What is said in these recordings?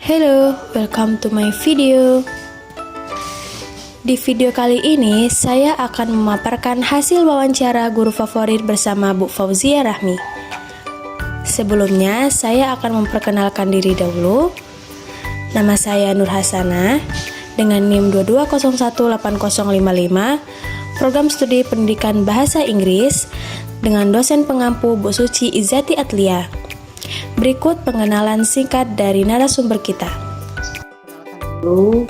Hello, welcome to my video. Di video kali ini, saya akan memaparkan hasil wawancara guru favorit bersama Bu Fauzia Rahmi. Sebelumnya, saya akan memperkenalkan diri dahulu. Nama saya Nur Hasanah, dengan NIM 22018055, program studi pendidikan bahasa Inggris, dengan dosen pengampu Bu Suci Izzati Atlia. Berikut pengenalan singkat dari narasumber kita. Halo,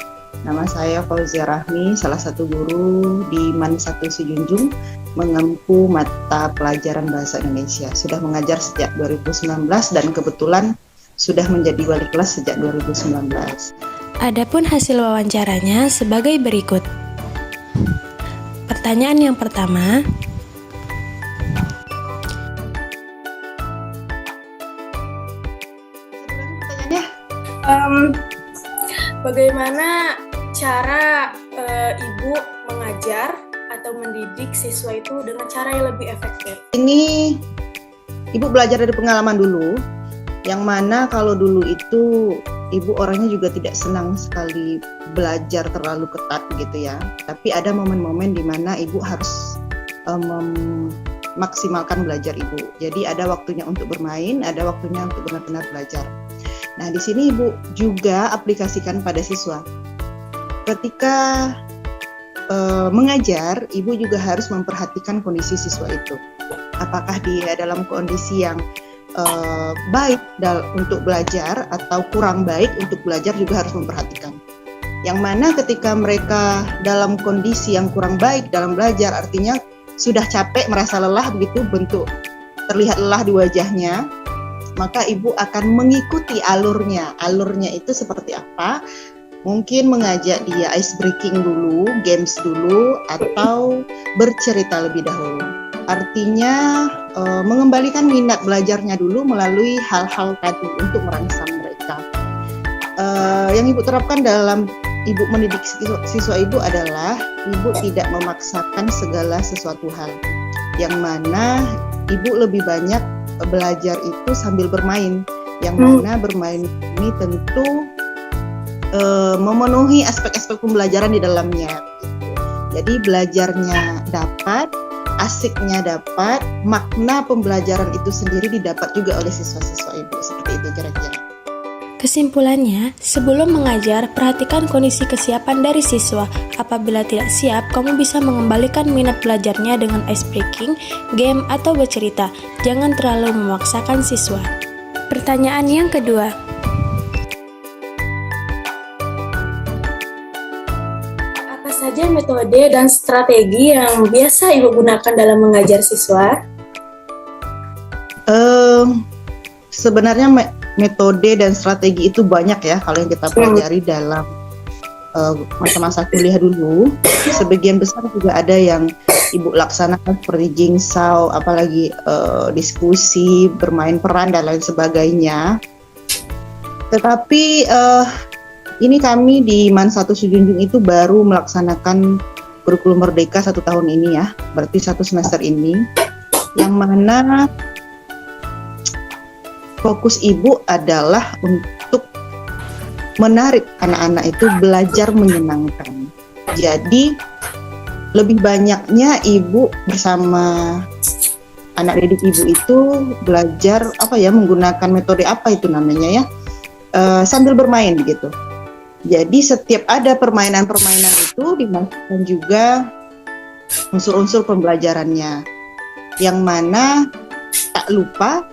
nama saya Fauzia Rahmi, salah satu guru di MAN 1 Sijunjung, mengempu mata pelajaran bahasa Indonesia. Sudah mengajar sejak 2019 dan kebetulan sudah menjadi wali kelas sejak 2019. Adapun hasil wawancaranya sebagai berikut. Pertanyaan yang pertama, bagaimana cara ibu mengajar atau mendidik siswa itu dengan cara yang lebih efektif? Ini ibu belajar dari pengalaman dulu, yang mana kalau dulu itu ibu orangnya juga tidak senang sekali belajar terlalu ketat gitu ya. Tapi ada momen-momen di mana ibu harus memaksimalkan belajar ibu. Jadi ada waktunya untuk bermain, ada waktunya untuk benar-benar belajar. Nah, di sini ibu juga aplikasikan pada siswa. Ketika mengajar, ibu juga harus memperhatikan kondisi siswa itu. Apakah dia dalam kondisi yang baik untuk belajar atau kurang baik untuk belajar, juga harus memperhatikan. Yang mana ketika mereka dalam kondisi yang kurang baik dalam belajar, artinya sudah capek, merasa lelah begitu, bentuk terlihat lelah di wajahnya, maka ibu akan mengikuti alurnya. Alurnya itu seperti apa? Mungkin mengajak dia ice breaking dulu, games dulu, atau bercerita lebih dahulu. Artinya mengembalikan minat belajarnya dulu melalui hal-hal tadi untuk merangsang mereka. Yang ibu terapkan dalam ibu mendidik siswa ibu adalah ibu tidak memaksakan segala sesuatu hal. Yang mana ibu lebih banyak belajar itu sambil bermain, yang mana bermain ini tentu memenuhi aspek-aspek pembelajaran di dalamnya. Jadi belajarnya dapat, asiknya dapat, makna pembelajaran itu sendiri didapat juga oleh siswa-siswa ibu. Seperti itu kira-kira. Kesimpulannya, sebelum mengajar, perhatikan kondisi kesiapan dari siswa. Apabila tidak siap, kamu bisa mengembalikan minat belajarnya dengan ice breaking, game, atau bercerita. Jangan terlalu memaksakan siswa. Pertanyaan yang kedua. Apa saja metode dan strategi yang biasa Ibu gunakan dalam mengajar siswa? Sebenarnya metode dan strategi itu banyak ya kalau yang kita pelajari dalam masa-masa kuliah dulu. Sebagian besar juga ada yang ibu laksanakan seperti jigsaw, apalagi diskusi, bermain peran dan lain sebagainya. Tetapi ini kami di MAN 1 Sijunjung itu baru melaksanakan kurikulum merdeka 1 tahun ini ya, berarti 1 semester ini, yang mana fokus ibu adalah untuk menarik anak-anak itu belajar menyenangkan. Jadi lebih banyaknya ibu bersama anak didik ibu itu belajar menggunakan metode apa itu namanya ya, sambil bermain gitu. Jadi setiap ada permainan-permainan itu dimasukkan juga unsur-unsur pembelajarannya, yang mana tak lupa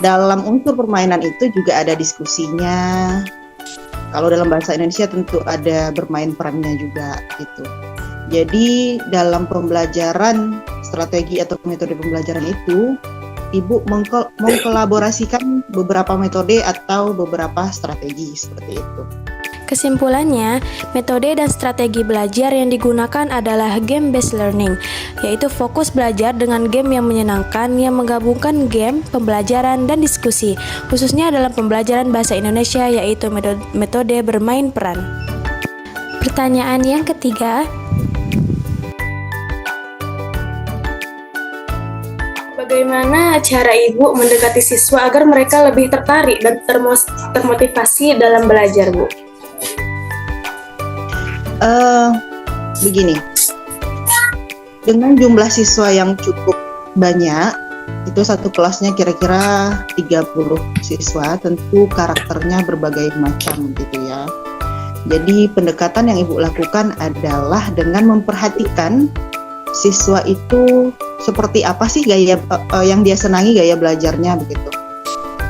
dalam unsur permainan itu juga ada diskusinya. Kalau dalam bahasa Indonesia tentu ada bermain perannya juga gitu. Jadi dalam pembelajaran strategi atau metode pembelajaran itu, ibu mengkolaborasikan beberapa metode atau beberapa strategi seperti itu. Kesimpulannya, metode dan strategi belajar yang digunakan adalah game-based learning, yaitu fokus belajar dengan game yang menyenangkan yang menggabungkan game, pembelajaran, dan diskusi, khususnya dalam pembelajaran bahasa Indonesia, yaitu metode bermain peran. Pertanyaan yang ketiga, Bagaimana cara Ibu mendekati siswa agar mereka lebih tertarik dan termotivasi dalam belajar, Bu? Begini, dengan jumlah siswa yang cukup banyak, itu satu kelasnya kira-kira 30 siswa, tentu karakternya berbagai macam gitu ya. Jadi pendekatan yang Ibu lakukan adalah dengan memperhatikan siswa itu seperti apa sih gaya yang dia senangi, gaya belajarnya begitu.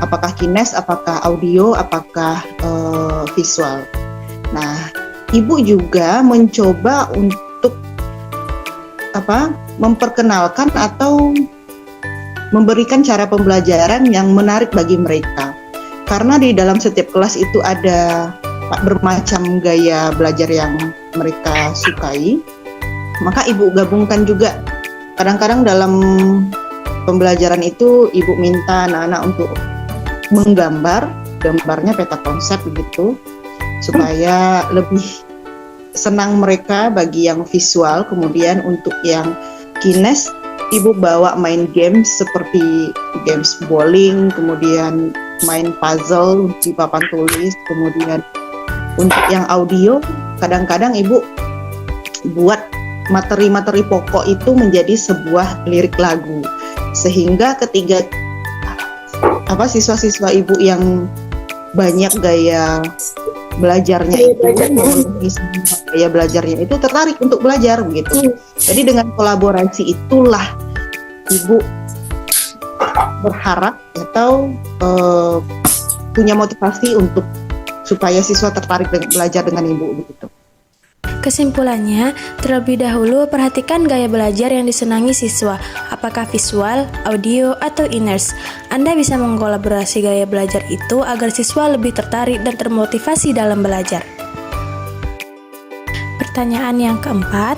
Apakah kines, apakah audio, apakah visual. Nah, Ibu juga mencoba untuk memperkenalkan atau memberikan cara pembelajaran yang menarik bagi mereka. Karena di dalam setiap kelas itu ada bermacam gaya belajar yang mereka sukai, maka Ibu gabungkan juga. Kadang-kadang dalam pembelajaran itu Ibu minta anak-anak untuk menggambar, gambarnya peta konsep begitu, supaya lebih senang mereka bagi yang visual. Kemudian untuk yang kines, Ibu bawa main games seperti games bowling, kemudian main puzzle di papan tulis, kemudian untuk yang audio, kadang-kadang Ibu buat materi-materi pokok itu menjadi sebuah lirik lagu, sehingga ketiga siswa-siswa Ibu yang banyak gaya belajarnya itu tertarik untuk belajar begitu. Jadi dengan kolaborasi itulah Ibu berharap atau punya motivasi untuk supaya siswa tertarik belajar dengan Ibu begitu. Kesimpulannya, terlebih dahulu perhatikan gaya belajar yang disenangi siswa, apakah visual, audio, atau inners. Anda bisa mengkolaborasi gaya belajar itu agar siswa lebih tertarik dan termotivasi dalam belajar. Pertanyaan yang keempat,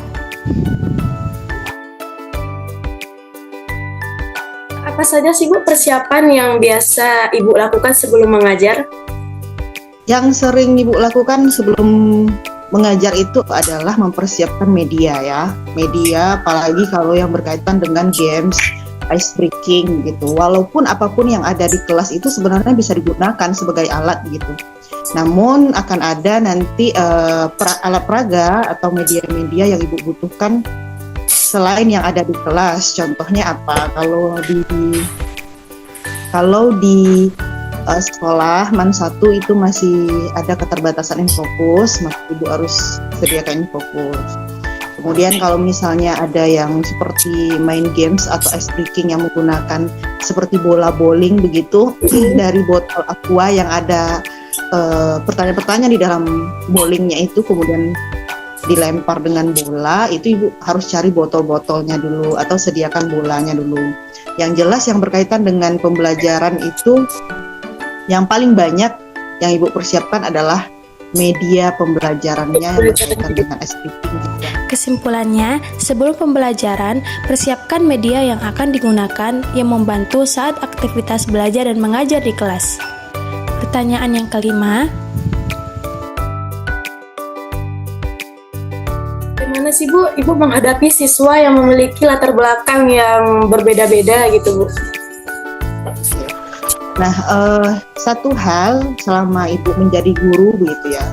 apa saja sih Bu persiapan yang biasa Ibu lakukan sebelum mengajar? Yang sering Ibu lakukan sebelum mengajar itu adalah mempersiapkan media ya. Media apalagi kalau yang berkaitan dengan games, ice breaking gitu. Walaupun apapun yang ada di kelas itu sebenarnya bisa digunakan sebagai alat gitu. Namun akan ada nanti alat peraga atau media-media yang Ibu butuhkan selain yang ada di kelas. Contohnya apa? Kalau di sekolah MAN 1 itu masih ada keterbatasan infokus, maka Ibu harus sediakan infokus. Kemudian kalau misalnya ada yang seperti main games atau ice breaking yang menggunakan seperti bola bowling begitu, dari botol aqua yang ada pertanyaan-pertanyaan di dalam bowlingnya itu kemudian dilempar dengan bola, itu Ibu harus cari botol-botolnya dulu atau sediakan bolanya dulu. Yang jelas yang berkaitan dengan pembelajaran itu yang paling banyak yang Ibu persiapkan adalah media pembelajarannya yang berkaitan dengan SPP juga. Kesimpulannya, sebelum pembelajaran, persiapkan media yang akan digunakan yang membantu saat aktivitas belajar dan mengajar di kelas. Pertanyaan yang kelima, bagaimana sih Bu, Ibu menghadapi siswa yang memiliki latar belakang yang berbeda-beda gitu Bu? Nah, satu hal selama Ibu menjadi guru begitu ya,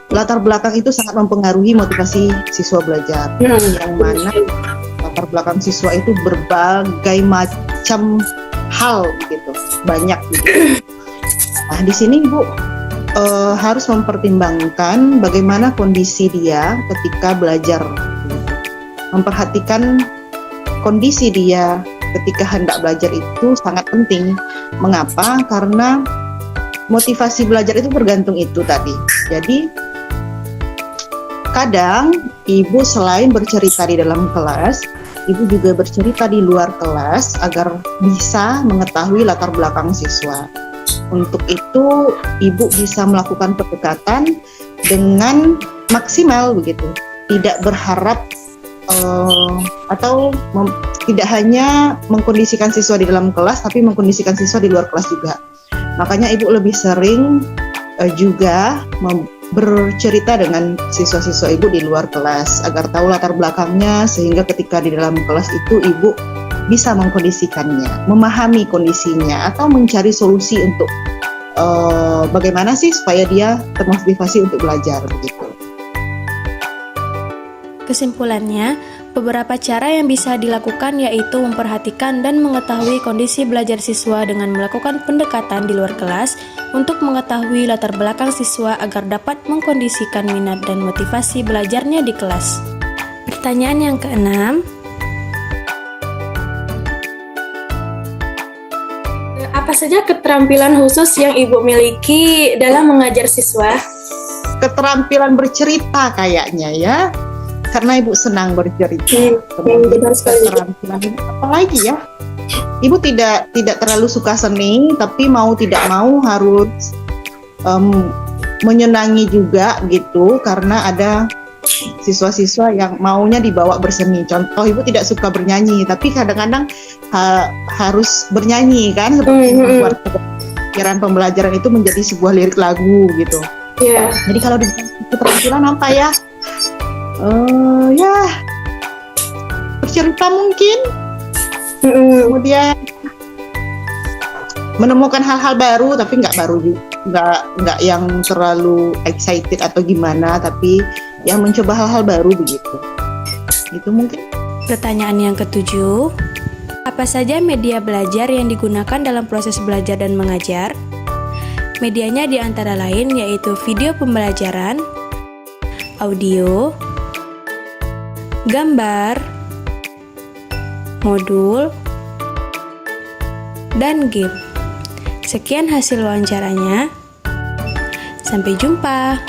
latar belakang itu sangat mempengaruhi motivasi siswa belajar. Yang mana latar belakang siswa itu berbagai macam hal begitu, banyak gitu. Nah, di sini Ibu harus mempertimbangkan bagaimana kondisi dia ketika belajar, memperhatikan kondisi dia ketika hendak belajar itu sangat penting. Mengapa? Karena motivasi belajar itu bergantung itu tadi. Jadi kadang Ibu selain bercerita di dalam kelas, Ibu juga bercerita di luar kelas agar bisa mengetahui latar belakang siswa. Untuk itu Ibu bisa melakukan pendekatan dengan maksimal begitu. Tidak berharap tidak hanya mengkondisikan siswa di dalam kelas, tapi mengkondisikan siswa di luar kelas juga. Makanya Ibu lebih sering juga bercerita dengan siswa-siswa ibu di luar kelas agar tahu latar belakangnya, sehingga ketika di dalam kelas itu ibu bisa mengkondisikannya, memahami kondisinya, atau mencari solusi untuk bagaimana sih supaya dia termotivasi untuk belajar begitu. Kesimpulannya, beberapa cara yang bisa dilakukan yaitu memperhatikan dan mengetahui kondisi belajar siswa dengan melakukan pendekatan di luar kelas untuk mengetahui latar belakang siswa agar dapat mengkondisikan minat dan motivasi belajarnya di kelas. Pertanyaan yang keenam, apa saja keterampilan khusus yang Ibu miliki dalam mengajar siswa? Keterampilan bercerita kayaknya ya, karena ibu senang bercerita. Benar sekali. Keterampilan apa lagi ya? Ibu tidak terlalu suka seni, tapi mau tidak mau harus menyenangi juga gitu, karena ada siswa-siswa yang maunya dibawa berseni. Contoh, ibu tidak suka bernyanyi, tapi kadang-kadang harus bernyanyi kan, seperti membuat pikiran pembelajaran itu menjadi sebuah lirik lagu gitu. Yeah. Jadi kalau di keterampilan apa ya? Ya bercerita mungkin, kemudian menemukan hal-hal baru, tapi nggak baru juga, nggak yang terlalu excited atau gimana, tapi yang mencoba hal-hal baru begitu. Itu mungkin. Pertanyaan yang ketujuh, apa saja media belajar yang digunakan dalam proses belajar dan mengajar? Medianya di antara lain yaitu video pembelajaran, audio, gambar, modul, dan game. Sekian hasil wawancaranya. Sampai jumpa.